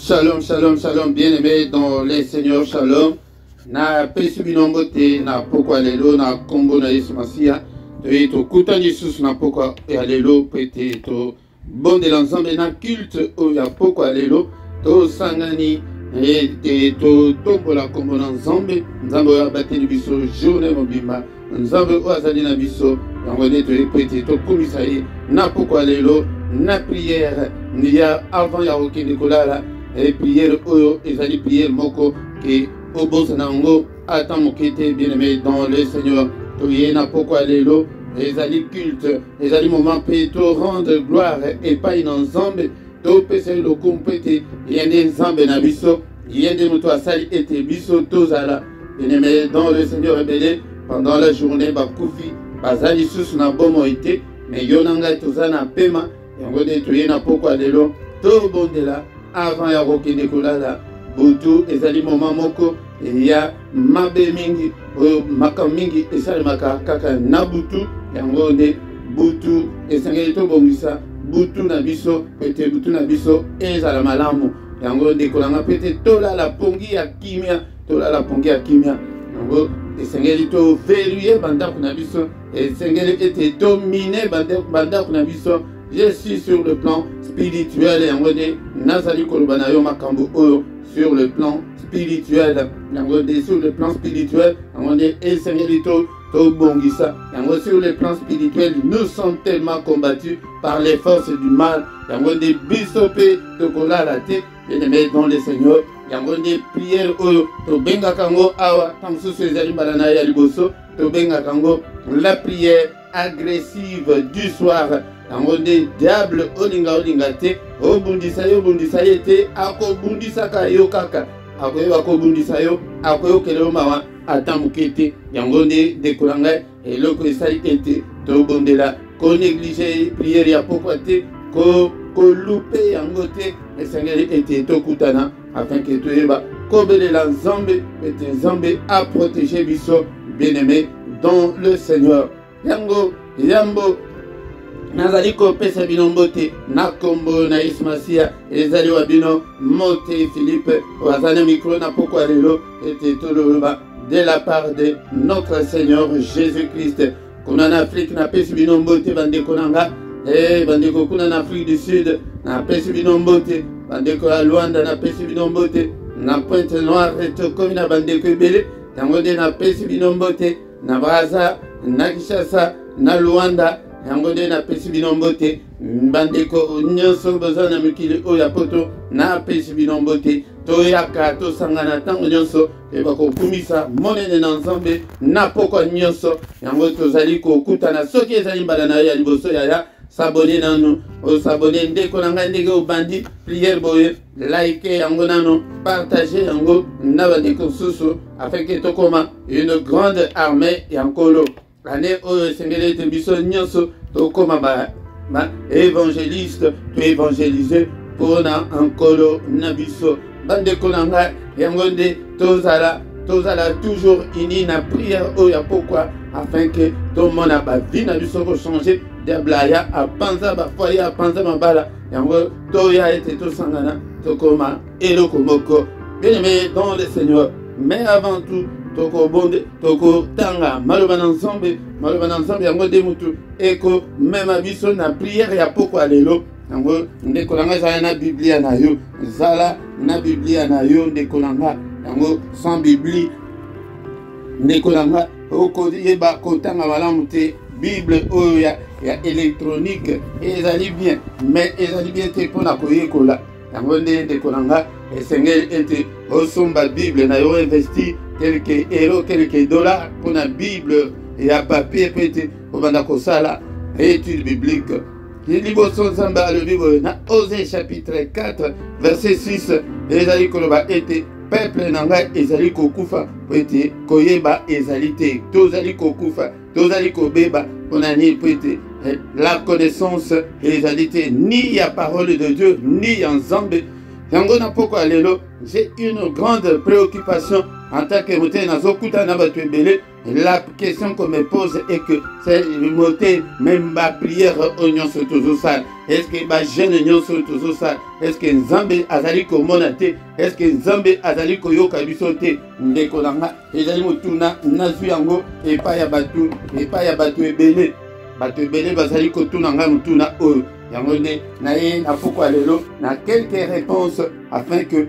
Shalom, shalom, shalom, bien-aimés dans les seigneurs, shalom. Na pesi binombote, na pokwa lelo, na kombo na Yesu Masia. To kuta Jesus na pokwa lelo, pete to bonde l'ensemble na culte o ya pokwa lelo. To sangani, to tombo la kombo na nzambe. Nzambe ya bateli biso, journée mobimba. Nzambe o azali na biso. Yangone to pete to kumisa ye. Na pokwa lelo, na prière. Nia avant ya okende kolala. Et prière oyo, ezali prière moko ke obosa nango ata mokete bien-aimé dans le Seigneur. Toye na pokwa lelo, ezali culte, ezali moment pe to rendre gloire et pas in nzambe, to pese lo kumpete, yende nzambe na biso, yende muto asali ete biso tozala. Bien-aimé dans le Seigneur rebelle, pendant la journée bakufi, bazali susu na bomo ite, mais yonanga tozana pema, yangode toye na pokwa lelo, to bondela. Avant ya rokende kolala butu ezali moment moko ya mabe mingi maka mingi esali maka kaka na butu yango nde butu esengeli to bongisa butu na biso pete butu na biso ezala malamu yango nde kolanga pete tolala pongi ya kimia tolala pongi ya kimia yango esengeli to verrouiller bandako na biso esengeli ete to mine bandako na biso. Je suis sur le plan spirituel et Nazali Kolobanayo Makambo Oyo sur le plan spirituel. Sur le plan spirituel, et Seigneur to Bongisa. Sur le plan spirituel, nous sommes tellement combattus par les forces du mal. Des bisopé de Kola la tête, bien-aimés dans le Seigneur. Des prières Oyo, to Benga Kango Awa, Tamsu Sezali Balana Yaliboso, to Benga Kango, la prière agressive du soir. Angone diable olinga te obundisa ye te akobundisa ka yo kaka akoyeba kobundisa yo akoyo kelelo mawa atamukete yangone dekolanga eloko esali ete to bondela ko négliger prière ya pokwa te ko louper yango te esengeli ete to kutana afin que toyeba kobelela nzambe ete nzambe a protéger biso bien-aimé dans le Seigneur yango yambo Nazali ko pesa bino mbote na kombo na Yesu Masia ezali wa bino mote Philippe wazana micro na pokwa lelo ete toloba de la part de notre Seigneur Jésus-Christ. Kuna na Afrique na pesa bino mbote bandeko nanga bandeko kuna na Afrique du Sud na pesa bino mbote bandeko ya Luanda na pesa bino mbote na Pointe Noire to komina bandeko ebele tango de na pesa bino mbote na Braza na Kinshasa na Luanda yango nde napesi bino mbote bandeko nyonso boza na mikili oyo ya poto napesi bino mbote toyaka tosangana ntango nyonso bakokumisa monene na nzambe na pokwa nyonso yango tozali kokutana soki ezali mbala na yo ya liboso yaya sabone nanu osabone ndeko na ngai ndenge obandi priere boye like yango nano partage yango na bandeko susu afin ke tokoma une grande armée ya nkolo. Année oyo esengeli ete biso nyonso tokoma ba évangéliste to évangéliser mpona nkolo na biso bandeko na ngai yango nde tozala toujours uni na prière oyo ya pokwa afin que tomona bavi na biso kochange diable aya apanza bafoye apanza mabala yango toya ete tosangana tokoma eloko moko bien-aimé dans le Seigneur. Mais avant tout toko bonde toko tanga maloba na nzambe yango de mutu eko mema biso na prière ya pokwa lelo yango ndeko nanga zala na biblia na yo zala na biblia na yo ndeko nanga yango sans bibli ndeko nanga oko yeba kotanga malamu te bible oyo ya électronique ezali bien mais ezali bien te mpona koyekola yango nde ndeko nanga esengeli ete osomba bible na yo investi quelques euros, quelques dollars pour la Bible et à papier peut-être pour la étude biblique. Il dit le Bible na Osée chapitre 4 verset 6 ezali koloba ete peuple nanga ezali kokufa ete koyeba ezali te tozali kokufa tozali kobeba onani ete la connaissance ezali te ni ya parole de Dieu ni ya nzambe yango na pokwa lelo j'ai une grande préoccupation en tant que moté nazokuta na bato ebele La question qu'on me pose est que c'est le moté, même ma prière oignon sur tout ça. Est-ce que ma jeune oignon sur tout ça? Est-ce que Nzambe azali ko monate? Est-ce que Nzambe azali ko yoka bisote? Ndeko nanga ezali mutuna nazu yango epa ya batu ebele. Batu ebele bazali ko tuna nga mutuna oyo. Yango nde na ye na pokwa lelo na quelques réponses afin que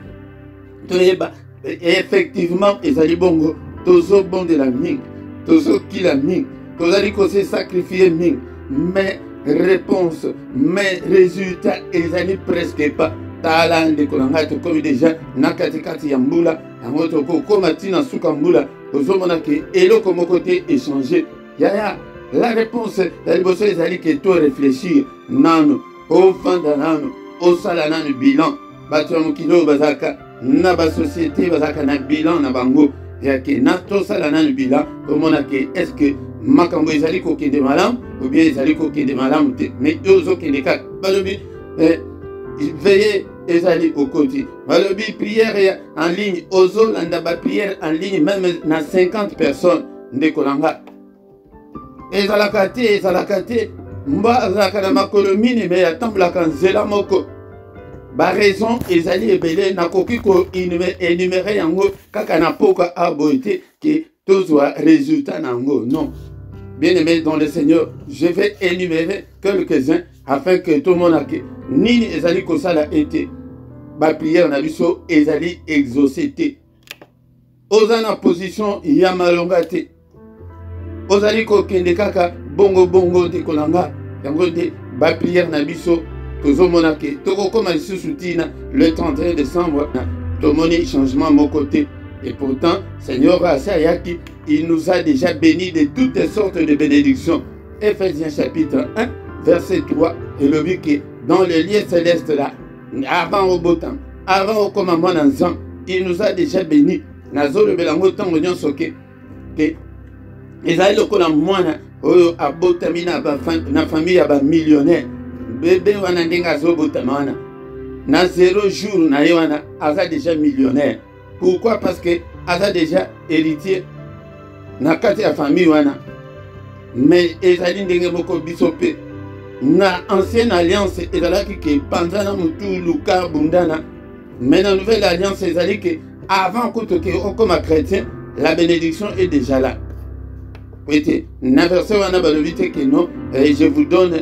toyeba effectivement ezali bongo. Tozo bon de la ming, tozo qui la ming, tozali ko se sacrifier ming, mais réponse, mais résultat, ils allaient presque pas. Talent de kolanga to comme déjà na katikati ya mbula, yango to ko komatina suka mbula, tozo monake elo comme côté échanger. Yaya, la réponse, la liboso ezali que to réfléchir, nano, au fond nano, au sala nano bilan, batu mukilo bazaka, na ba société bazaka na bilan na bango. Et na to sala na bilan komona ke est-ce que makambo ezali ko kende malam ou bien ezali ko kende malam te mais ozo kende ka balobi veillez ezali au côté balobi prière en ligne ozo landa ba prière en ligne même na 50 personnes ndekolanga ezalaka te mba azalaka na makolo mine mais atambulaka nzela moko. Ba raison ezali ebele nakoki ko énumérer yango kaka na poka aboité que tozwa résultat nango non. Bien aimé dans le Seigneur, je vais énumérer quelques-uns afin que tout le monde ait nini ezali ko sala été ba prière na biso ezali exaucé te. Ozana position ya malonga te. Ozali ko kende kaka bongo te kolanga yango te ba prière na biso. Tozomonake, toko comme tina le 31 décembre, tomoni changement mon côté. Et pourtant, Seigneur Asayaki, il nous a déjà bénis de toutes sortes de bénédictions. Ephésiens chapitre 1, verset 3, et le but que dans le lieu céleste là, avant au beau temps, avant au commandement d'ensemble, il nous a déjà bénis. Nazo le belango tango nyonso ke ezali lokola mwana oyo abotami na famille ya ba millionnaire. Bébé wana ndenga zobotama wana na 0 jour na ye wana aza déjà millionnaire. Pourquoi? Parce que aza déjà héritier na kati ya famille wana. Mais ezali ndenge moko biso pe na ancienne alliance ezalaki ke panzana mutu luka bundana. Mais na nouvelle alliance ezali ke avant que tu comme chrétien la bénédiction est déjà là. Oui, na verset wana balobite que non, je vous donne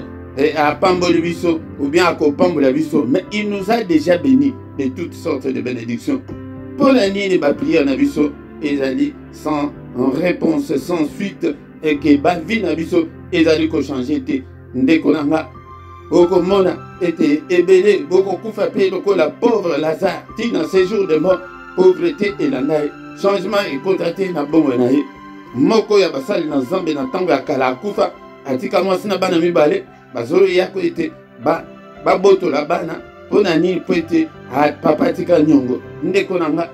à Pamboli Bisso ou bien à Kopambola Bisso, mais il nous a déjà bénis de toutes sortes de bénédictions. Pour la nuit de prière na biso, ezali sans réponse, sans suite, et que bavi na biso, ezali ko changer te. Ndekonanga, oko mona était ebele, boko kufa pe loko la pauvre Lazare, tina séjour de mort, pauvreté et la naïe, changement et contraté na bongo naïe. Moko ya basali na Nzambe na tango ya kala kufa, atika mwasi na bana mibale. Bazolo yako ete ba boto la bana pona ni poete a papa tika nyongo ndeko nanga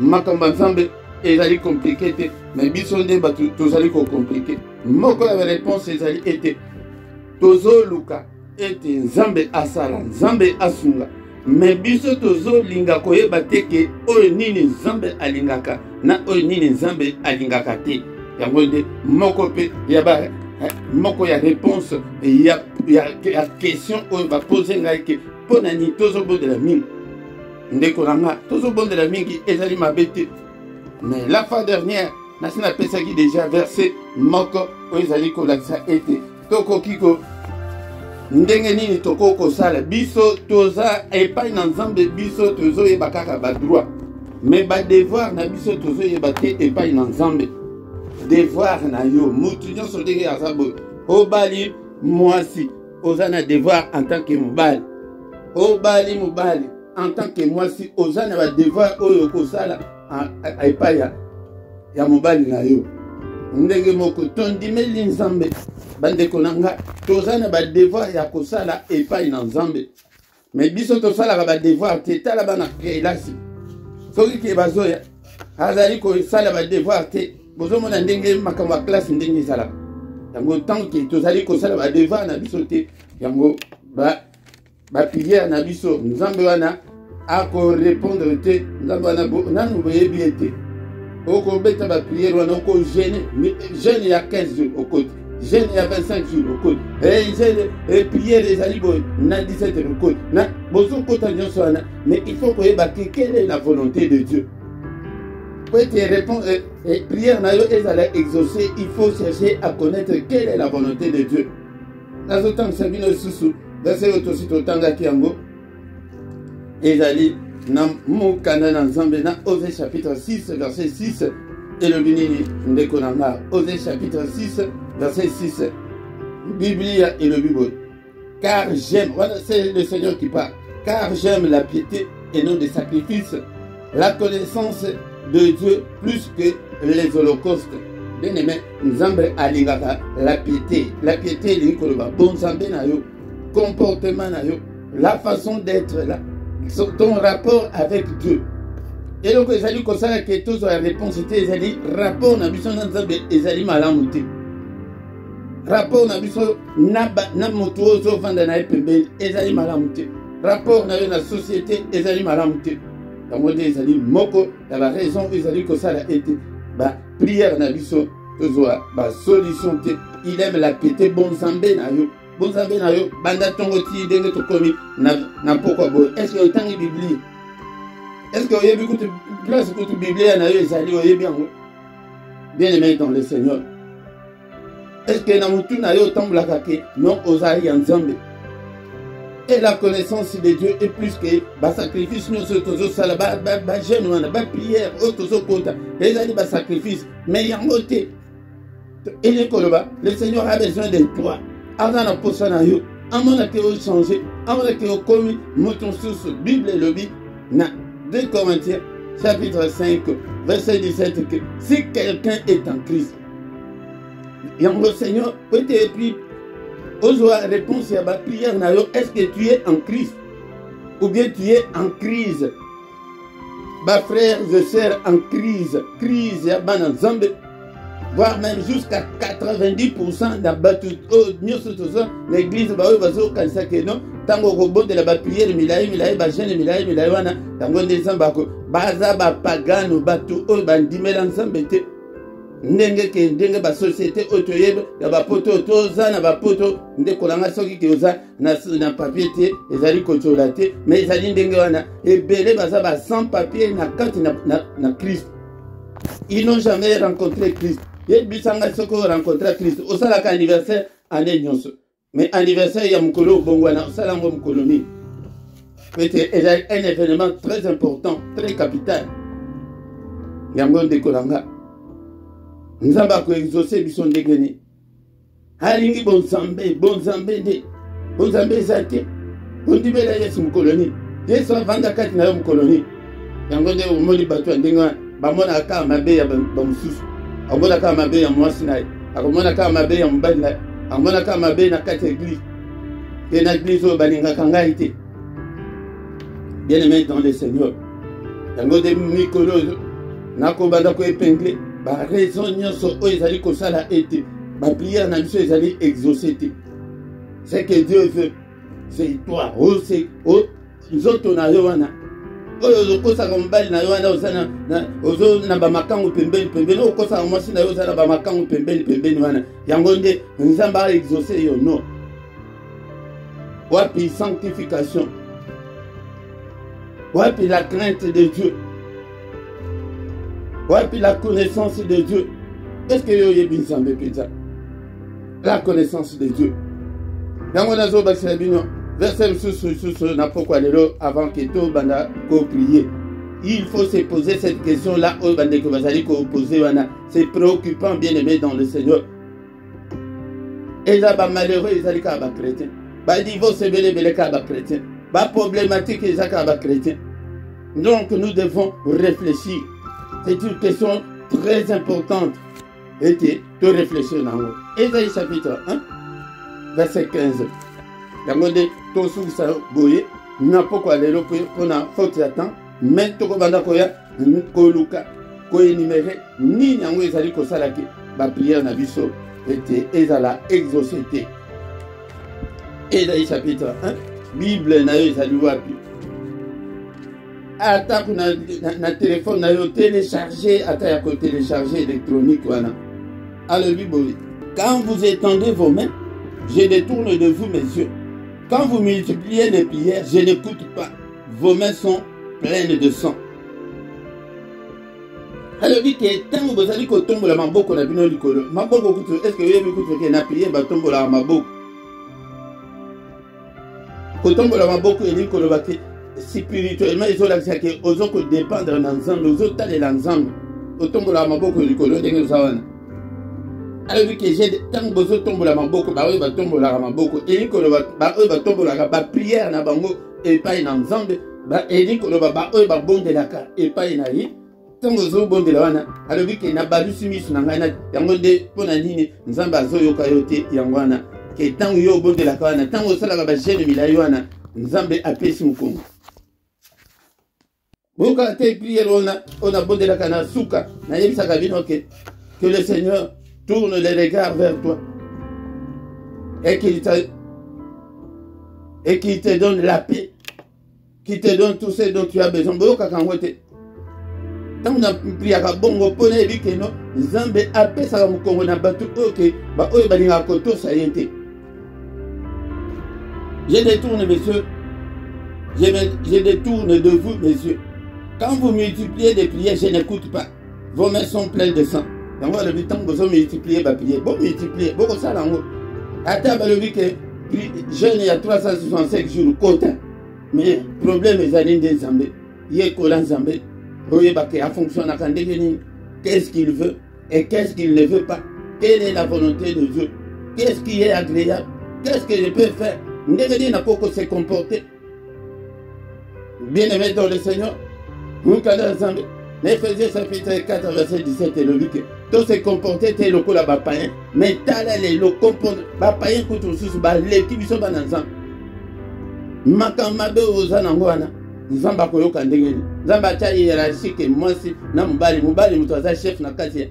makamba Nzambe ezali compliqué te mais biso nde batu tozali ko compliqué moko la réponse ezali ete tozo luka ete Nzambe asala Nzambe asunga mais biso tozo linga koyeba te ke oyo nini Nzambe alingaka na oyo nini Nzambe alingaka te yango nde moko pe ya ba moko ya réponse il y a question on va poser like pona ni tozo bon de la mine ndeko nanga tozo bon de la mine qui ezali mabete mais la fois dernière nasina pesa qui déjà versé moko o ezali ko laksa ete toko kiko ndenge nini toko ko sala biso toza epai na Nzambe biso tozo yeba kaka ba droit mais ba devoir na biso tozo yeba te epai na Nzambe. Devoir na yo mutu nyonso ndenge azabo obali mwasi ozana devoir en tant que mobali obali mobali en tant que mwasi ozana ba devoir oyo kosala epai ya mobali na yo ndenge moko tondimeli Nzambe bandeko nanga tozana ba devoir ya kosala epai na Nzambe mais biso tosala ba devoir te tala bana kelasi soki ke bazoya azali kosala ba devoir te bozo mona ndenge makambo classe ndenge ezalaka yango tant que tozali kosala ba devoir na biso te yango ba prière na biso Nzambe wana ako répondre te Nzambe wana nanu boyebi ete Oko beta ba prière wana oko jeûne il y a 15 jours au côté. Jeûne il y a 25 jours au côté. Et prière les alibos na 17 jours au côté. Na bozo kota nyonso wana. Mais il faut que yebaki quelle est la volonté de Dieu. Pour te répondre et prière na yo ezala exaucer, il faut chercher à connaître quelle est la volonté de Dieu. Nazotam sabino susu verset otosito tanga kiango. Ezali na mukana na Nzambe na Osée chapitre 6 verset 6 et le binini ndekonanga. Osée chapitre 6 verset 6. Biblia et le Bible. Car j'aime, voilà, c'est le Seigneur qui parle. Car j'aime la piété et non des sacrifices, la connaissance de Dieu plus que les holocaustes. Bien aimé, Nzambe alingaka la piété. La piété, l'ikoloba, bon Nzambe na yo, comportement na yo, la façon d'être là, ton rapport avec Dieu. Et donc, ils allaient comme ça, que tous la réponse était, ils allaient rapport na biso na Nzambe, ils allaient malamuté. Rapport na biso na moto ozo vanda na epembe, ils allaient malamuté. Rapport na yo na société, ils allaient malamuté. Dans mon ils allaient moko, il y a raison, ils allaient comme ça la été. Bah, prière na biso, toujours, bah, solution te. Il aime la piété, bon Nzambe na yo. Bon Nzambe na yo, banda tongo ti denge to komi na pourquoi bon. Est-ce que autant de Bible? Est-ce que vous avez beaucoup de place pour la Bible na yo ezali oye bien bien aimé dans le Seigneur? Est-ce que na mutu na yo tamblaka ke non ozali ya Nzambe? Et la connaissance de Dieu est plus que ba sacrifice nous tozo sala ba jeûne wana ba prière tozo kota ezali ba sacrifice mais yango te. Et le Seigneur a besoin de toi. Avant la poste na yo, avant la théorie changée, avant la théorie commis, mouton sous Bible et le Bible, na 2 Corinthiens, chapitre 5, verset 17, que si quelqu'un est en Christ, le Seigneur peut te puis, oser réponse à ma prière na yo, est-ce que tu es en Christ? Ou bien tu es en crise? Bah frères et sœurs en crise, ya bana Nzambe, voire même jusqu'à 90% d'abatu l'église baoyo bazo kanisa ke non tango robot de la prière milai ba jeune milai wana tango ndezamba ko baza ba pagano batu o bandimela Nzambe te ndenge ba société otoyebe ya ba poto toza na ba poto ndekolanga soki ke oza na papier te ezali kotola te mais ezali ndenge wana ebele baza ba sans papier na kati na Christ. Ils n'ont jamais rencontré Christ. Il y a rencontré Christ. Au salaka anniversaire, année nyonso. Mais anniversaire, il y a mukolo bongwana. Au salaka mukolomi. C'est un événement très important, très capital. Yangon de Kolanga. Nous avons exaucé bison de Geni. Halingi bon Zambé de. Bon Zambé zate. Bon dibela yes mukoloni. Yes vanda kati na mukoloni. Yangon de umoli batu andinga. Bamona ka mabe ya bamususu. Amona ka mabe ya mwasi naye. Akomona ka mabe ya mbali naye. Amona ka mabe na kati église. Et na église o balinga kanga ite. Bien aimé dans le Seigneur. Yango de mikolo nako banda ko épinglé. Ba raison nyonso o ezali ko sala ete. Ba prière na biso ezali exaucé te. C'est que Dieu veut. C'est toi. Oh c'est nzoto na yo wana. Oyo kosa kombali na yo wana osana na ozo na ba makangu pembeni o kosa mwasi na yo osana ba makangu pembeni wana yango nde Nzambe a exaucé yo non. Wapi sanctification, wapi la crainte de Dieu, wapi la connaissance de Dieu. Est-ce que yo yebi Nzambe peza? La connaissance de Dieu. Yango nazo basila bino verset sous n'a pourquoi lelo avant que tout banda ko prier. Il faut se poser cette question là au bande que vous allez poser wana. C'est préoccupant bien aimé dans le Seigneur. Et là ba malheureux ils allaient ka ba chrétien. Ba divorce belé ka ba chrétien. Ba problématique ils ka ba chrétien. Donc nous devons réfléchir. C'est une question très importante. Et tu réfléchir dans haut. Ésaïe chapitre 1 verset 15. Yangonde to su sa boye na pokwa lelo pona faute ya temps mais to ko banda ko ya ko luka ko énumérer ni yango ezali ko salaki ba prière na biso était ezala exaucé. Ésaïe chapitre 1 Bible na yo ezali wapi attaque na téléphone na yo télécharger ata ya télécharger électronique voilà. Alors quand vous étendez vos mains, je détourne de vous mes yeux. Quand vous multipliez les prières, je n'écoute pas. Vos mains sont pleines de sang. Alors que tant que vous allez tomber la maboko na bino likolo, maboko est-ce que vous avez écouté que na prière ba tomber la maboko? Quand tomber la maboko et likolo ba spirituellement ils ont l'accès que aux autres dépendre ensemble, aux autres aller ensemble. Au tomber la maboko likolo ndenge zawana. Alors que j'ai tant que vous tomber la maboko ba eux ba tomber la maboko et likolo ba eux ba tomber la ba prière na bango et pas ensemble ba et likolo ba eux ba bonde la ka et pas na yi. Tango zo bonde la wana alobi ke na balusi misu na ngai na yango nde pona nini nzambe azoyoka yo te yango wana ke tango yo bonde la wana tango osalaka ba jeune milai wana nzambe apesi mokongo boka te prière on a bonde la kana suka na yebisaka bino que le Seigneur tourne les regards vers toi et qu'il te donne la paix, qui te donne tout ce dont tu as besoin. Boka kangote tant na priaka bongo pona ebike no nzambe apesa mokongo na batu oke ba oyo balinga koto sayente. Je détourne messieurs, je détourne de vous messieurs. Quand vous multipliez des prières, je n'écoute pas. Vos mains sont pleines de sang. Yango le temps que vous multipliez ba prière, bon multiplier, beaucoup ça lango. Ata ba le que jeune il y a 365 jours quota. Mais problème est allé des nzambe. Yé kola nzambe. Qu'est-ce qu'il veut et qu'est-ce qu'il ne veut pas? Quelle est la volonté de Dieu? Qu'est-ce qui est agréable? Qu'est-ce que je peux faire? Ndenge n'a pas se comporter. Bien-aimé dans le Seigneur, nous ensemble. Éphésiens chapitre 4 verset 17 et le dit que tout se comporter tel que la païen, mais tel est le comportement païen contre sous ba l'équipe sont pas ensemble. Makamabe ozanangwana. Nzamba koyoka ndenge nzamba atia hiérarchique mwasi na mubali mutu aza chef na kati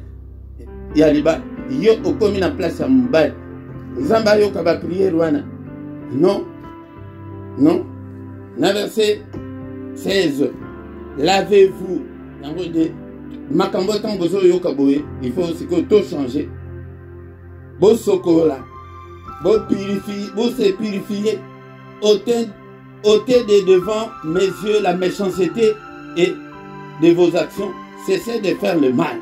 ya liba yo okomi na place ya mubali nzamba yoka ba prière wana non na verset 16 lavez-vous yango de makambo tant bozo yoka boye il faut aussi que tout changer bo sokola bo purifier bo se purifier ôtez de devant mes yeux la méchanceté et de vos actions. Cessez de faire le mal.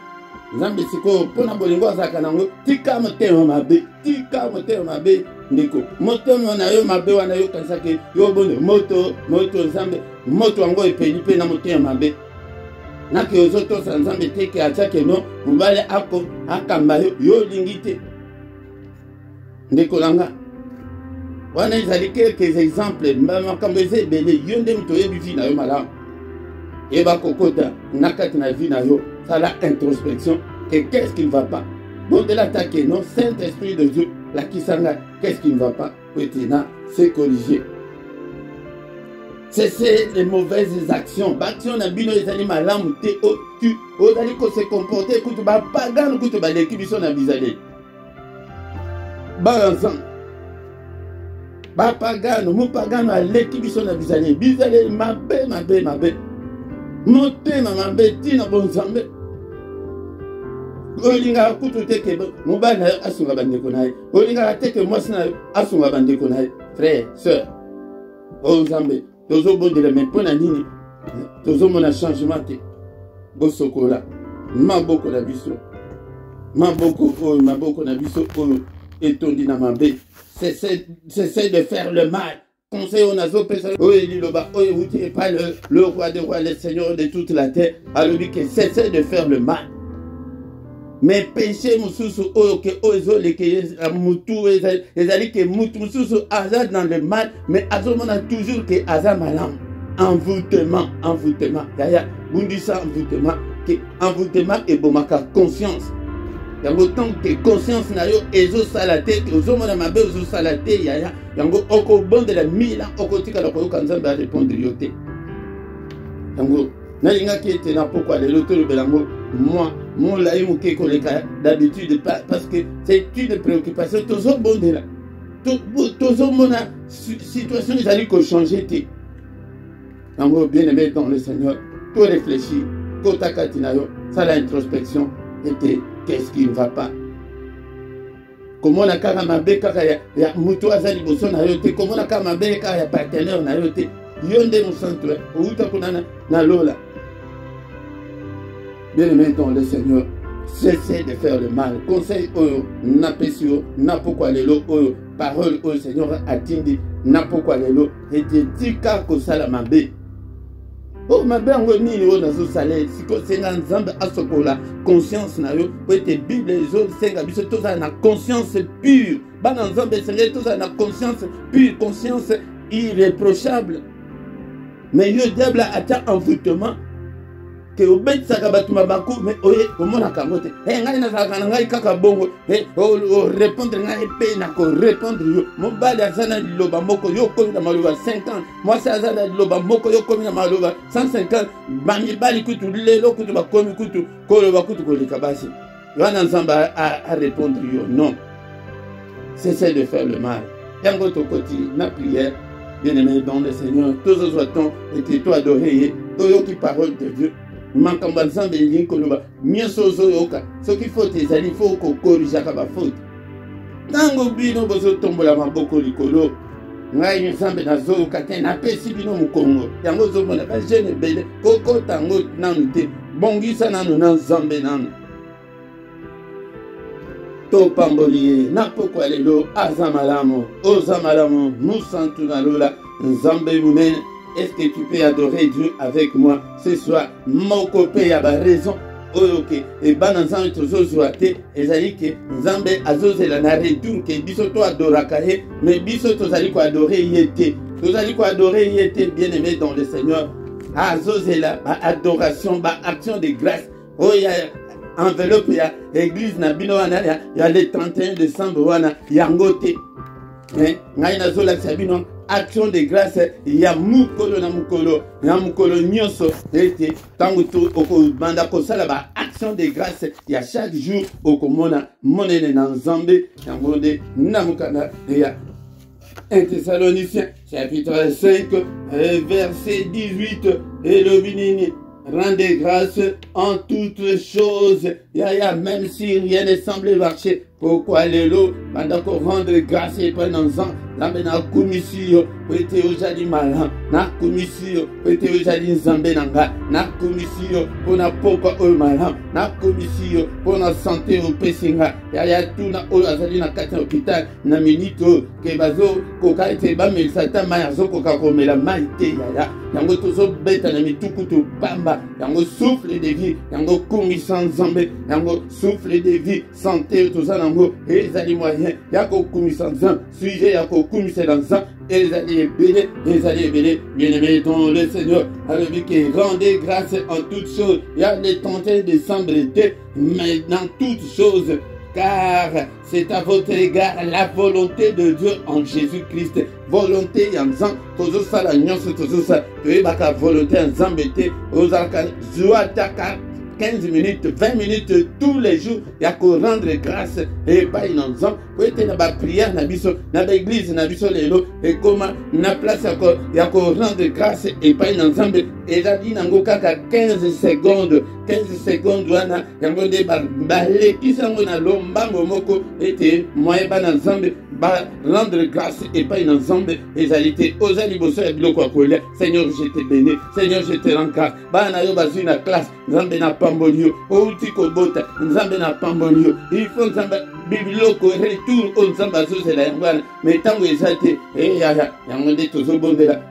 Nzambe siko pona bolingo azaka nango tika motema mabe ndeko motema na yo mabe wana yo kansake yo bonde moto nzambe moto wango epeli pe na motema mabe naki ozoto sa nzambe teke atake no mubale ako akamba yo lingite ndeko langa. Wana ezali quelques exemples makambo eza ebele yo nde moto oyebi vi na yo malamu yeba kokota na kati na vi na yo sala introspection et qu'est-ce qui ne va pas bondela take non Saint-Esprit de Dieu lakisanga qu'est-ce qui ne va pas peut-être c'est corriger. Cessez les mauvaises actions baction na bino ezali malamu te ozali ko se comporter kutu ba pagano kutu ba leki biso na bizale ba ensemble bapagano mupagano aleki biso na bizale mabe motema mabe tina bonzambe olinga kutu teke mobali na yo asunga bandeko na ye olingaka teke mwasi na yo asunga bandeko na ye frère sœur bonzambe tozobondela me mpo na nini tozomona changement te bosokola maboko na biso maboko na biso oyo etondi na mabe. Cessez de faire le mal. Conseil au nazo pesa. Oui, liloba. Oui, vous n'êtes pas le roi des rois, le Seigneur de toute la terre. Alors dit que cessez de faire le mal. Mais péché mususu oyoke ozo leke mutu ezali que mutu mususu azad dans le mal, mais azomona toujours que azad malam. Envoûtement. Yaya, bundisa envoûtement. Que envoûtement et bomaka conscience. Yango tant que conscience na yo ezo salate ozo mona mabe ozo salate yaya yango oko bonde la mila oko tika la koyoka nzambe a répondre yote yango na linga ki ete na pourquoi le loto le belango moi mon laï muke koleka d'habitude parce que c'est une préoccupation tozo bonde la tozo mona situation ezali ko changer te bien-aimé dans le Seigneur, tout réfléchir, kota katinayo, ça l'introspection, et qu'est-ce qui ne va pas? Comment la kaka mabe kaka ya mutu azali boso na yote, comment la kaka mabe kaka ya partenaire na yote, yonde mon centre, outa kunana na lola. Bien-aimé dans le Seigneur, cessez de faire le mal. Conseil oyo, napesio, napokwa lelo oyo, parole oyo Seigneur atindi, napokwa lelo, et tika kosala mabe. Oh, mabe ango nini oyo nazo sale, siko senga nzambe asokola conscience na yo, po ete Bible ezo senga biso toza na conscience pure. Bana nzambe senga toza na conscience pure, conscience irréprochable. Mais yo diable atia envoûtement que obet sakabatu mabaku mais oye komona kamote ngai na sakana ngai kaka bongo o répondre ngai pe na ko répondre yo mobali azana liloba moko yo komi na maloba 50 moi ça azana liloba moko yo komi na maloba 150 bami bali kutu lelo kutu bakomi kutu koloba kutu kolika basi wana nzamba a répondre yo non, cessez de faire le mal. Yango tokoti na prière. Bien-aimé dans le Seigneur, tous les autres et toi adoré, toi qui parole de Dieu. Mankamba nzambe yingi koloba mieso zoyoka soki faute ezali faut ko corriger ka ba faute tango bino bozo tombola maboko likolo ngai nzambe na zoyoka te na pesi bino mukongo yango zomona ba jeune bele koko tango nanu te bongisa nanu na nzambe nanu to pamboliye na pokwa lelo azamalamu ozamalamu musantu na lola nzambe munene. Est-ce que tu peux adorer Dieu avec moi ce soir? Moko pe ya ba raison oyoke e bana nzambe tozozuate ezali ke nzambe azozela na retour ke biso to adoraka ye mais biso tozali ko adorer yete tozali ko adorer yete bien-aimé dans le Seigneur azozela ba adoration ba action de grâce oya enveloppe ya église na bino wana ya le 31 décembre wana yangote ngai nazolakisa bino action de grâce ya mukolo na mukolo ya mukolo nyonso ete tango to okobanda kosala ba action de grâce ya chaque jour okomona monene na nzambe yango nde namukana ya 1 Thessaloniciens chapitre 5 verset 18 et le binini. Rendez grâce en toutes choses. Yaya, même si rien ne semble marcher. Pourquoi les lots, pendant qu'on rendre grâce et prenant sang, la mena commission, pour être aujourd'hui malin, na commission, pour être aujourd'hui zambé nanga, na commission, pour na pourquoi au malin, na commission, pour na santé au pessinga. Yaya, tout na au azali na kata hôpital, na minito, ke bazo, koka ete ba me sata mayazo koka komela maite yaya. Yango tozo beta na mituku to bamba, yango souffle de vie, yango commission zambé, yango souffle de vie, santé tout ça nango, ezali moyen, yako commission zan, sujet yako commission zan, ezali ebele, bien-aimé dans le Seigneur, alors que rendez grâce en toutes choses, il y a les 31 décembre été, mais dans toutes choses, car c'est à votre égard la volonté de Dieu en Jésus-Christ. Volonté yanzan, tozo sala nyonso tozo sa, toyebaka volonté yanzan bete, ozalaka zuataka 15 minutes, 20 minutes tous les jours, il y a qu'à rendre grâce et pas une ensemble. Pour être dans la prière, dans l'église, dans l'église, et comment na place, il y a qu'à rendre grâce et pas une ensemble. Et là, il y a 15 secondes, 15 secondes, il y a des balais qui sont dans l'ombango moko, et moyen pas ensemble, rendre grâce et pas une ensemble. Et ça a été aux alibosso et bloqué à colère. Seigneur, je te bénis, Seigneur, je te rends grâce. Banayo basu na classe, Nzambe na pambolio, outi kobota, Nzambe na pambolio. Il faut Nzambe biblioko retour au Nzambe azoze la yangwana. Mais tango ezate, ya yangonde tozobondela,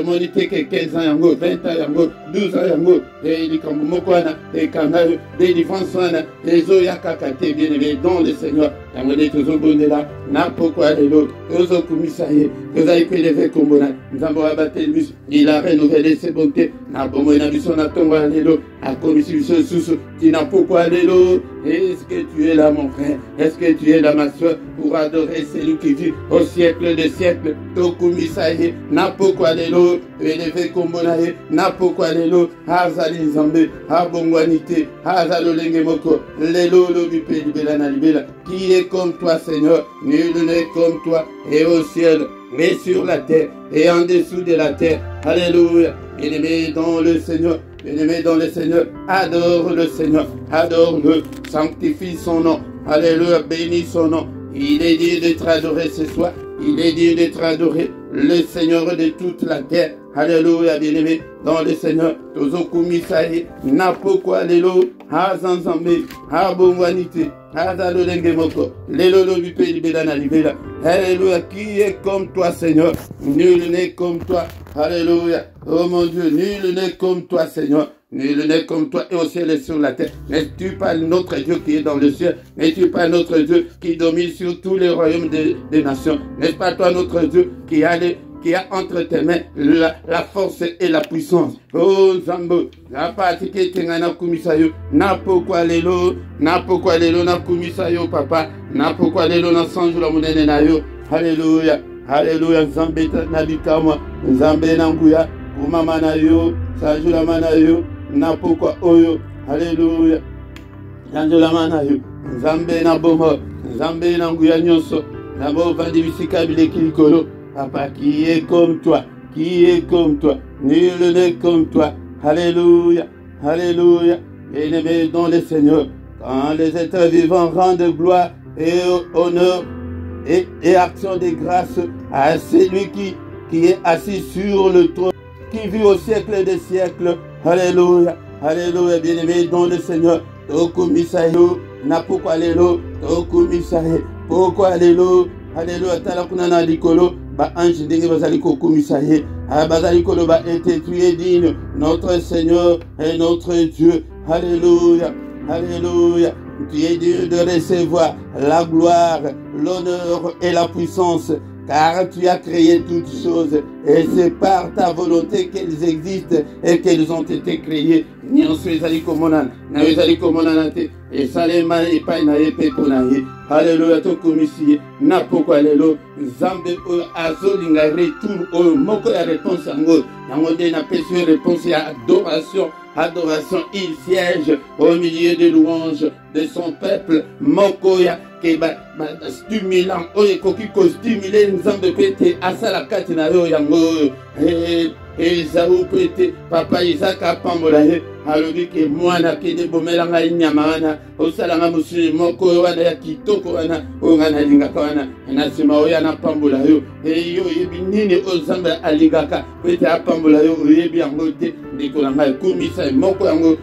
moni teke 15 ans yango, 20 ans yango, 12 ans yango, et likambo mokwana, et kangayo, délivrance wana, et zo yakakate bien-aimé dans le Seigneur. Yangonde tozobondela, na pokwa lelo, ozo kumisaye, ozali kweleve kombona, Nzambe abate lus, il a renouvelé ses bontés, na bomo na biso na tongo lelo, a commission sous, tu n'as pourquoi lelo. Est-ce que tu es là mon frère? Est-ce que tu es là ma soeur pour adorer celui qui vit au siècle des siècles? Tokumisaye, na pourquoi lelo, élevé kombonaye, na pourquoi lelo, hazali nzambe, habongwanite, hazalo lengemoko, lelo lobipe libela na libela. Qui est comme toi Seigneur? Nul n'est comme toi, et au ciel, et sur la terre, et en dessous de la terre, Alléluia. Bien-aimé dans le Seigneur. Bien-aimé dans le Seigneur. Adore le Seigneur. Adore-le. Sanctifie son nom. Alléluia. Bénis son nom. Il est digne d'être adoré ce soir. Il est digne d'être adoré. Le Seigneur de toute la terre. Alléluia, bien-aimé, dans le Seigneur. Tozokumisaye, napoko alléluia, hazanzambe, habongwanite, hazalolenge moko, lelolo bipe libela na libela. Alléluia, qui est comme toi, Seigneur? Nul n'est comme toi. Alléluia. Oh mon Dieu, nul n'est comme toi, Seigneur. Nul n'est comme toi et au ciel et sur la terre. N'est-tu pas notre Dieu qui est dans le ciel? N'est-tu pas notre Dieu qui domine sur tous les royaumes des nations? N'est-ce pas toi notre Dieu qui a entre tes mains la force et la puissance? Oh Zambo, la partie qui est na kumisayo, na pourquoi lelo, na kumisayo papa, na pourquoi lelo na sanju la monene na yo. Alléluia, alléluia, Zambe na bikama, Zambe na nguya, kumama na yo, sanju la mana yo, na pourquoi oyo. Alléluia, sanju la mana yo, Zambe na bomo, Zambe na nguya nyonso, na bo vandi bisika bile kilikolo. Papa, qui est comme toi, qui est comme toi, nul n'est comme toi. Alléluia, alléluia. Bien-aimé dans le Seigneur, quand les êtres vivants rendent gloire et honneur et action de grâce à celui qui est assis sur le trône, qui vit au siècle des siècles. Alléluia, alléluia. Bien-aimé dans le Seigneur, Tokumisayo, Napokwa lelo, Tokumisaye, Pokwa lelo. Alléluia, talakunana likolo, ba ange ndenge bazali kokumisaye, bazali kolo ba été tu es digne, notre Seigneur et notre Dieu. Alléluia, alléluia. Tu es digne de recevoir la gloire, l'honneur et la puissance, car tu as créé toutes choses et c'est par ta volonté qu'elles existent et qu'elles ont été créées. Nyonso ezali komona, na ezali komona te, et salema epai na epe ponaye. Alléluia, tokomisi na poko lelo, Zambe azolinga retour au moko ya réponse yango. Yango de na pesi réponse ya adoration. Adoration, il siège au milieu des louanges de son peuple. Mokoya, qui est stimulant, qui stimuler Nzambe pete, asala kati na yo yango. Esaou pete, papa Isaac apambola ye, alobi ke mwana ke de bomelanga nyama wana, osalanga musuli moko wana ya kitoko wana, ongana lingaka wana, na sima oya na pambola yo, yo yebi nini Nzambe alingaka, pete apambola yo, yebi yango te, ndikolanga kumisa moko yango,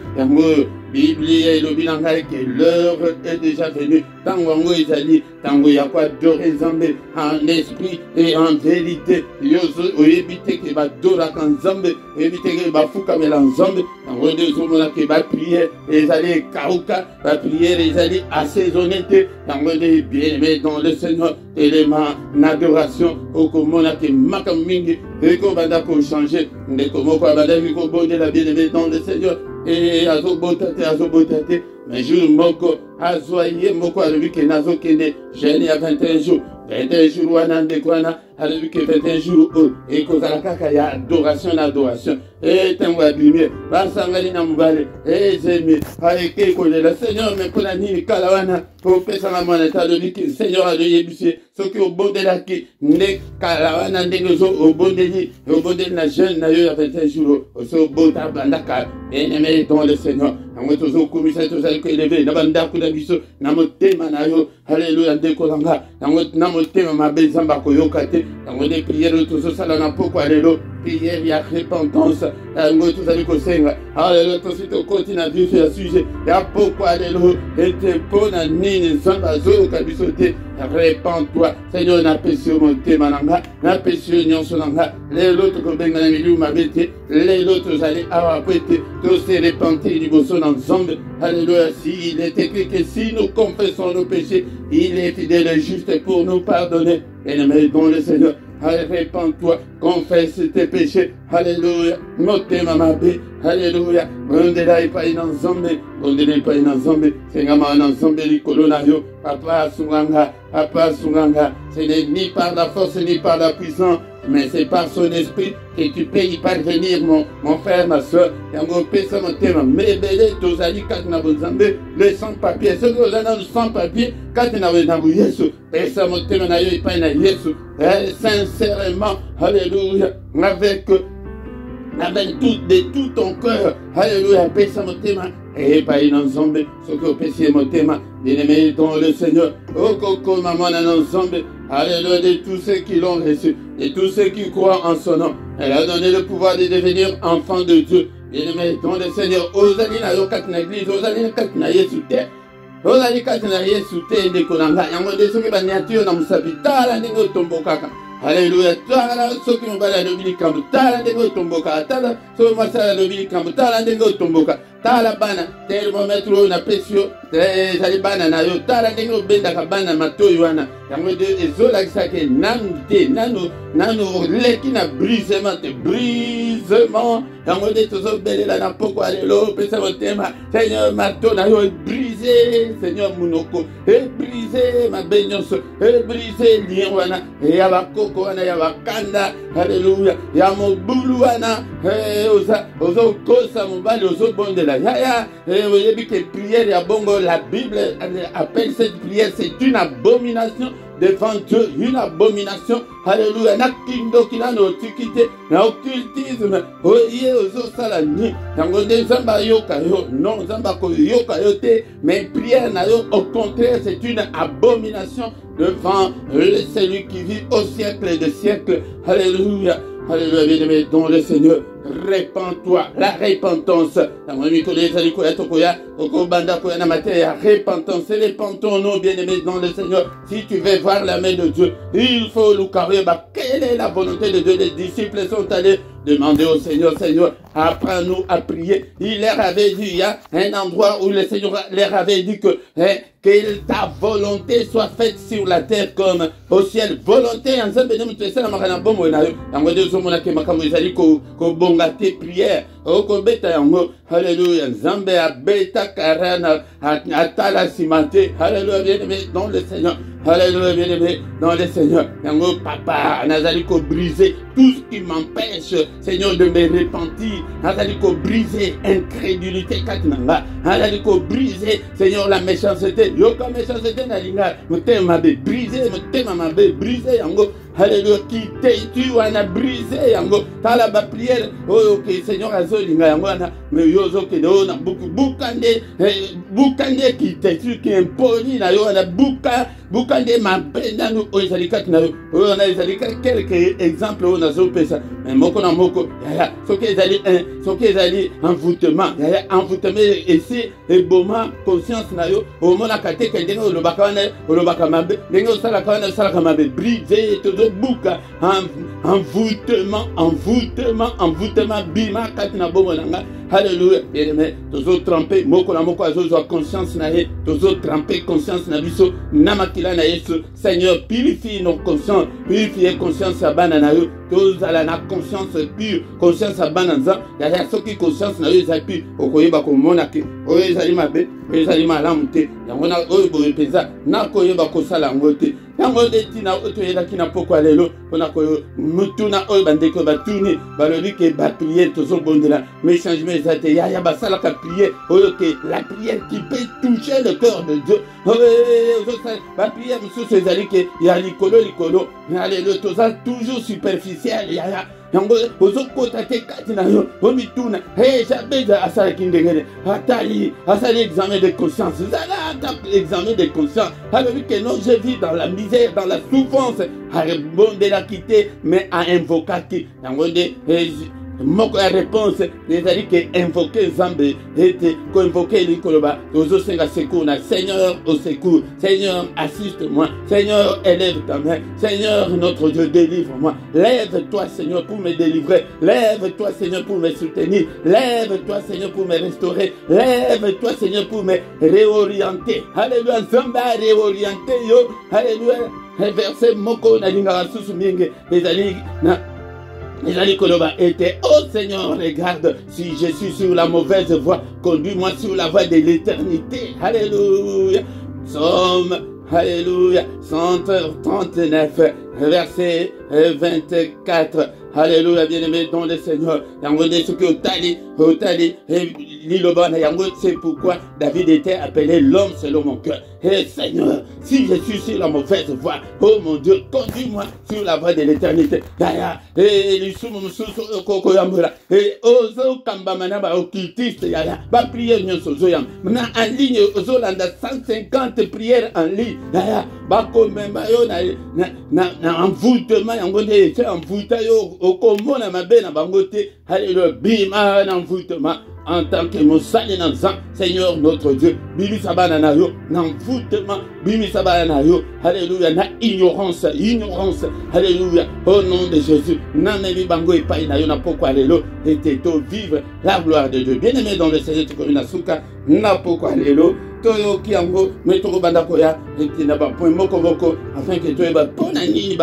Biblie elobi na ngai que l'heure est déjà venue. Tango yango ezali, tango ya kwa adorer Nzambe en esprit et en vérité. Yozo oyebi te ke badoraka Nzambe, oyebi te ke bafukamela Nzambe. Tango nde ozomona ke bapriere ezali ekauka, bapriere ezali assaisonné te. Tango nde bien-aimé dans le Seigneur, élément d'adoration okomona ke makambo mingi ekobanda kochanger. Ndeko moko abandaki kobondela bien-aimé dans le Seigneur. Et azobotate, mais jour moko, azoye moko alobi ke nazo kende, jeune ya 21 jours. 21 jours wana ndekwana, alobi ke 21 jours et kozala kaka ya adoration na adoration. Et tango abimie, basangani na mubale, et zemi, aeke kolela, Seigneur, me pona nini kala wana, pesa na mwana talobi ke Seigneur alo yebise, soki obondela ki, ne kala wana ndenge zo obondeli na jeune na yo ya 21 jours, oso bota bandaka, bien-aimé dans le Seigneur. Nango tozo komisa tozali ko élevé, na bandako na biso, na motema na yo, alléluia ndekolanga, nango na motema mabe Nzambe akoyoka te, nango de prière tozo sala na poko lelo, prière ya repentance, nango tozali kosenga, alléluia tosi tokoti na vivre ya sujet, ya poko lelo, ete pona nini Nzambe azoyoka biso te, répands-toi, Seigneur, na pesi motema nanga, na pesi nyonso nanga, lelo tokobenga na milieu mabe te, lelo tozali awa pete, tous se repentir liboso na Nzambe. Alléluia. Il est écrit que si nous confessons nos péchés, il est fidèle et juste pour nous pardonner. Bien-aimé dans le Seigneur, répands-toi, confesse tes péchés. Alléluia. Motema mabe. Alléluia. Bondela epai na Nzambe, bondela epai na Nzambe. Sengama na Nzambe likolo na yo. Papa sunganga, ce n'est ni par la force ni par la puissance, mais c'est par son esprit que tu peux y parvenir, mon frère, ma soeur. Yango pesa motema, mebele tozali kati na Nzambe, le sans-papier. Ceux qui ont le sans-papier, kati na Yesu, pesa motema na yo epai na Yesu. Sincèrement, alléluia, avec avec de tout ton cœur. Alléluia, pesa motema. Et pas une ensemble, ce que pesa motema. Bien-aimé dans le Seigneur. Oh, coco, maman, un ensemble. Alléluia, de tous ceux qui l'ont reçu, de tous ceux qui croient en son nom. Elle a donné le pouvoir de devenir enfant de Dieu. Bien-aimé dans le Seigneur. Osali na yo kat na église, osali na kat na Yesu te. Osali kat na Yesu te ndekonanga. Yango de soki ba nature na musabi tala ndenge tombokaka. Alléluia. Tala soki mbala lobili kambu tala ndenge tomboka. Tala soki masala lobili kambu tala ndenge tomboka. Tala bana thermomètre na pesio ezali bana na yo tala ndenge obendaka bana matoyi wana yango de ezolakisa ke nanu te nanu leki na brisement te brisement yango nde tozobelela na pokwa lelo opesa motema Seigneur marteau na yo ebrise Seigneur munoko ebrise mabe nyonso ebrise lien wana ya bakoko wana ya bakanda Alléluia ya mobulu wana ozokosa mobali ozobondela yaya oyebi ke prière ya bongo la Bible appelle cette prière c'est une abomination devant Dieu, une abomination. Alléluia. Na kindoki na notikite, na occultisme. Oye ozo salani. Yango de zamba yoka yo, non zamba ko yoka yo te, mais prière na yo au contraire, c'est une abomination devant celui qui vit au siècle des siècles. Alléluia. Alléluia, bien-aimé, dans le Seigneur, répands-toi, la repentance. Repentance, répandons-nous, bien-aimé, dans le Seigneur. Si tu veux voir la main de Dieu, il faut le carrer. Quelle est la volonté de Dieu? Les disciples sont allés demander au Seigneur, Seigneur, apprends-nous à prier. Il leur avait dit, il y a un endroit où le Seigneur leur avait dit que ta volonté soit faite sur la terre comme au ciel. Volonté, ensemble, nous te laissons la bon mot. Prière. Alléluia. Nzambe abeta karana atala simate. Alléluia, bien-aimé dans le Seigneur. Alléluia, bien-aimé dans le Seigneur. Yango papa, nazaliko briser tout ce qui m'empêche, Seigneur, de me repentir. Nazaliko briser incrédulité katinanga. Nazaliko briser, Seigneur, la méchanceté. Yoka méchanceté nalinga. Motema be briser, motema mabe briser yango. Alléluia, qui tu wana brisé yango. Tala ba prière. Oh ok, Seigneur azolinga yango na mais yozo ke do na bukande qui tu qui impoli na yo na bukande mapenda nu oizalika na yo. Oh na izalika quelques exemples on a zopesa. Mais moko na moko ya soki ezali envoûtement. Ya envoûtement ici et boma conscience na yo. O mona kate ke ndenge olobaka mabe. Ndenge osala ka mabe brisé buka envoûtement bima katina bomonanga. Alléluia. Bien-aimé, tozo tremper moko na moko azo conscience na ye, tozo tremper conscience na biso namakila na Yesu. Seigneur, purifie nos consciences, purifie conscience ya bana na yo. Tozala na conscience pure, conscience ya bana nza. Ya soki conscience na yo eza pure, okoyeba komona ke oyo ezali mabe, oyo ezali malamu te. Yango na oyo boye peza na koyeba kosala ngo te. Yango deti na oto yela kina poko lelo pona ko mutuna oyo bandeko batuni balobi ke ba prière tozo bondela mais changement ezate ya basala ka prière oyo ke la prière qui peut toucher le cœur de Dieu. Ba prière mususu ezali ke ya likolo alléluia toza toujours superficiel ya yango ozokota te kati na yo omituna jabeza asala kindengene asali examen de conscience zala examen de conscience alors que non je vis dans la misère dans la souffrance à rebonde la quitter mais à invoquer yango de moko ya réponse ezali ke invoquer Nzambe ete ko invoquer likoloba tozosenga secours na Seigneur au secours. Seigneur assiste-moi, Seigneur élève ta main, Seigneur notre Dieu délivre-moi. Lève-toi Seigneur pour me délivrer, lève-toi Seigneur pour me soutenir, lève-toi Seigneur pour me restaurer, lève-toi Seigneur pour me réorienter. Alléluia. Nzambe réorienter yo. Alléluia. Verset moko na linga susu mingi ezali na Ezali Koloba était, oh Seigneur, regarde, si je suis sur la mauvaise voie, conduis-moi sur la voie de l'éternité. Alléluia. Somme, alléluia, 139, verset 24. Alléluia, bien-aimé dans le Seigneur. C'est pourquoi David était appelé l'homme selon mon cœur. Et Seigneur, si je suis sur la mauvaise voie, oh mon Dieu, conduis-moi sur la voie de l'éternité. Et ozo kambamana ba occultiste yaya ba prière nyonso zoyam na en ligne ozolanda 150 prières en ligne yaya ba komema yo na envoûtement yango nde c'est envoûta yo okomona mabe na bango te. Alléluia, bima na envoûtement en tant que Moussani Nanzan, Seigneur notre Dieu, Bibi Sabana na yo, n'envoûtement, Bibi Sabana na yo, Alléluia, na ignorance, Alléluia, au nom de Jésus, Nanebi Bango et Paï na yo, na pourquoi alléluia, et t'éto vivre la gloire de Dieu. Bien-aimé dans le Seigneur, tu connais la souka, na pourquoi alléluia, Toyo Kiango, Metoro Bandakoya, et Tinaba, point Moko, afin que tu aies Ponani,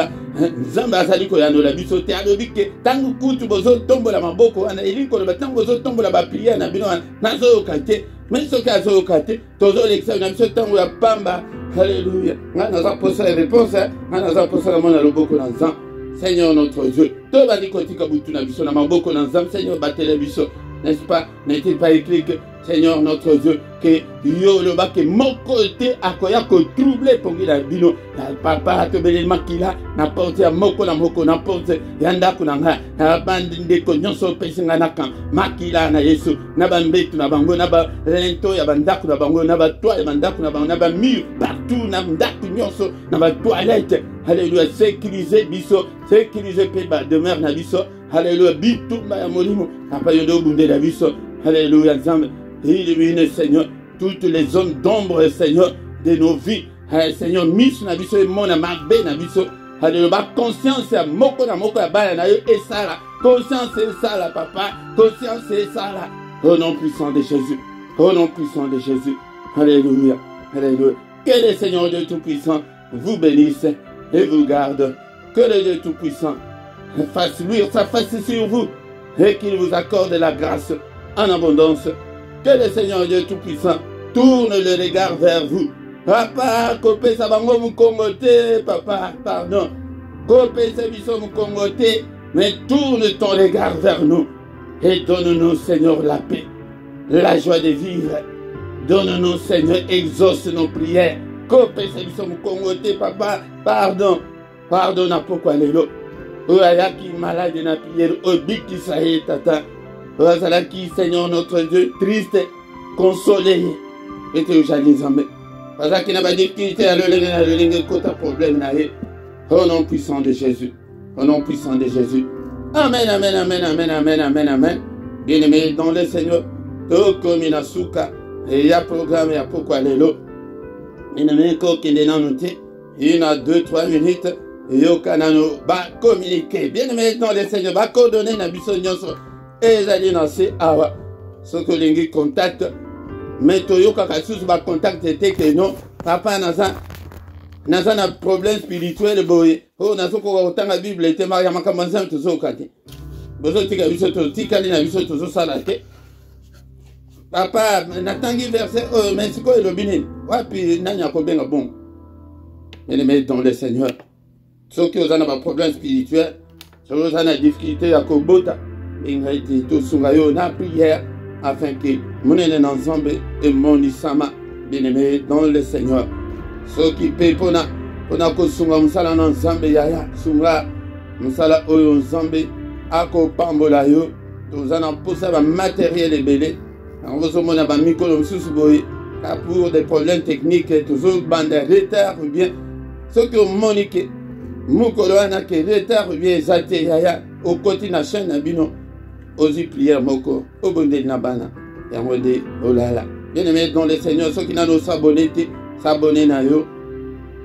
Zamba Saliko Yano, la bisote, Alobike, Tangu Kutu Bozo, Tombo la Maboko, Anaïliko, le Tango Tombo la Bapia, Nabino, Nazo Kate, mais ce cas au Kate, Tozo l'examen, ce Tango la Pamba, Alléluia, Nanaza posa la réponse, Nanaza posa la mona Loboko Nanzan, Seigneur notre Dieu, Toba Nikotika Butuna Biso, Namaboko Nanzan, Seigneur Batele Biso, n'est-ce pas, n'est-il pas écrit que Seigneur notre Dieu, que yo le bas que mon côté a koya ko troublé pour la bino, papa te beli makila, n'apporte à moko n'apporte yanda kunanga, na bandi de konyoso pesinga naka, makila na Yesu, na bambetu na bango, na ba lento ya bandaku na bango, na ba toile bandaku na bango, na ba mur partout na bandaku nyonso, na ba toilette, alléluia, sécuriser biso, sécuriser peba demeure na biso, alléluia, bitumba ya molimo, apa yodo bunde la biso, alléluia, zambe. Illumine, Seigneur, toutes les zones d'ombre, Seigneur, de nos vies. Seigneur, mis na biso et mon amabé na biso. Alléluia, conscience à moko na bala na yo et ça là. Conscience et ça là, papa. Conscience et ça là. Au nom puissant de Jésus. Au nom puissant de Jésus. Alléluia. Alléluia. Que le Seigneur Dieu Tout-Puissant vous bénisse et vous garde. Que le Dieu Tout-Puissant fasse luire sa face sur vous et qu'il vous accorde la grâce en abondance. Que le Seigneur Dieu Tout-Puissant tourne le regard vers vous. Papa, copé sa bango mukongote, papa, pardon. Copé sa biso mukongote, mais tourne ton regard vers nous. Et donne-nous, Seigneur, la paix, la joie de vivre. Donne-nous, Seigneur, exauce nos prières. Copé sa biso mukongote, papa, pardon. Pardon, na pourquoi les lots. Oyaki malade na prière, obiki sahe tata. Qui, Seigneur notre Dieu, triste, consolé, et que j'allais zambé. Parce qu'il n'a pas difficulté à le côté problème. Au nom puissant de Jésus. Au nom puissant de Jésus. Amen, amen, amen, amen, amen, amen, amen. Bien-aimé dans le Seigneur, tout comme il a souka, et il y a programme, il y a pourquoi les lots. Bien-aimé, quand il est dans nous, il y a 2-3 minutes, et il y a communiquer. Bien-aimé dans le Seigneur, va coordonner la mission. Et ils allaient awa ce que les contact mais toyo kakasus ba contact était que non papa naza na problème spirituel boye oh nazo ko otanga bible était maria makamanza tuzo kate bozo tika biso to tika na biso tuzo sala te papa natangi verset oh mais siko elobini wapi nanya ko benga bon mais dans le Seigneur ceux qui ont un problème spirituel ceux qui ont une difficulté à kobota ingati to sungayo na prière afin que mon ensemble et mon isama bien-aimé dans le Seigneur ceux qui paient pour ko sunga musala na nzambe yaya sunga musala oyo nzambe ako pambola yo tozana posa ba matériel ebele on mona ba mikolo mususu boye pour des problèmes techniques toujours bande retard ou bien ceux qui ont monique mukolo ana ke retard ou bien zate yaya au côté na chaîne na bino osi prière moko obonde na bana ya ngode olala bien-aimé dans le Seigneur ceux qui n'ont s'abonner na yo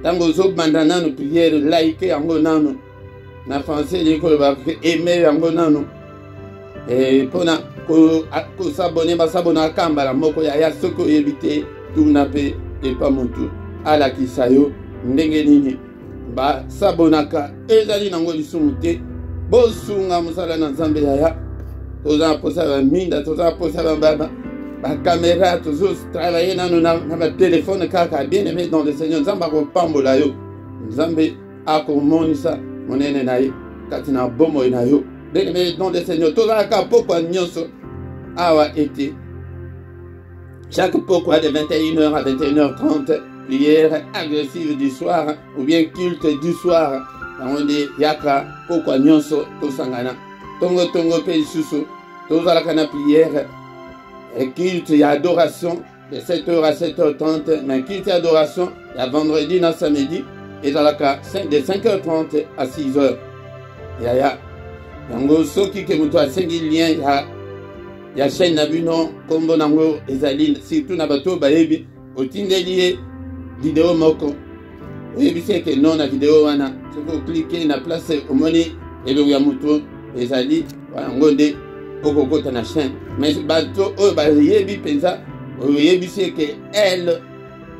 tango zo banda nanu prière like yango nanu na français l'école va aimer yango nanu et pona ko s'abonner ba s'abonner kambala moko ya soko éviter tout na pe et pas montu ala kisayo ndenge nini ba s'abonaka ezali nango lisumuté bo sunga musala na nzambe ya toza posa ba minda toza posa ba caméra toujours travailler na téléphone kaka bien aimé dans le Seigneur nzamba ko pambola yo nzambe akomonisa monene na ye kati na bomoi na yo. Bien-aimé dans le Seigneur, tozalaka pokwa nyonso awa ete chaque pokwa de 21h à 21h30, prière agressive du soir ou bien culte du soir. On dit yaka pokwa nyonso tosangana. Tongo pe lisusu tozalaka na prière et culte et adoration de 7h à 7h30, mais culte et adoration il y a vendredi na samedi et de 5h30 à 6h. Yaya yango soki ke muto asengi lien ya chaîne na bino kombo nango ezali surtout na bato bayebi otindeli vidéo moko oyebisi ke non na vidéo wana soko cliquer na place omoni eloko ya muto ezali yango nde okokota na chaîne mais bato oyo bayebi penza oyebisi ke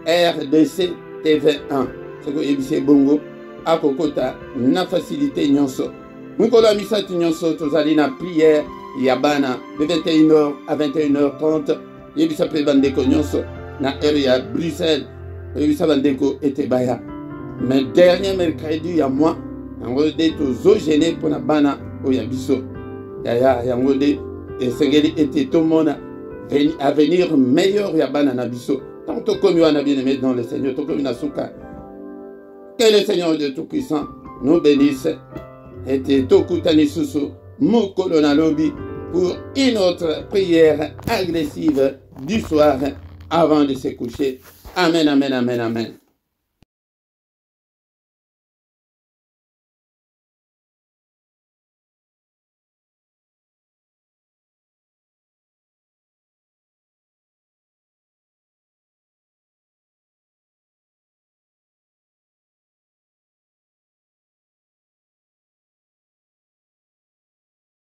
LRDC TV1 soko oyebisi bongo akokota na facilité nyonso. Mukolo ya misatu nyonso tozali na prière ya bana de 21h à 21h30 yebisa pe bandeko nyonso na heure ya Bruxelles yebisa bandeko ete baya. Mais dernier mercredi ya mois yango de tozo gêné pour na bana oya biso ya yango de esengeli ete tomona avenir meilleur ya bana na biso. Tant tokomi wana bien-aimé dans le Seigneur tokomi na suka. Que le Seigneur de Tout-Puissant nous bénisse. Et tokutani susu mokolo na lobi pour une autre prière agressive du soir avant de se coucher. Amen, amen, amen, amen.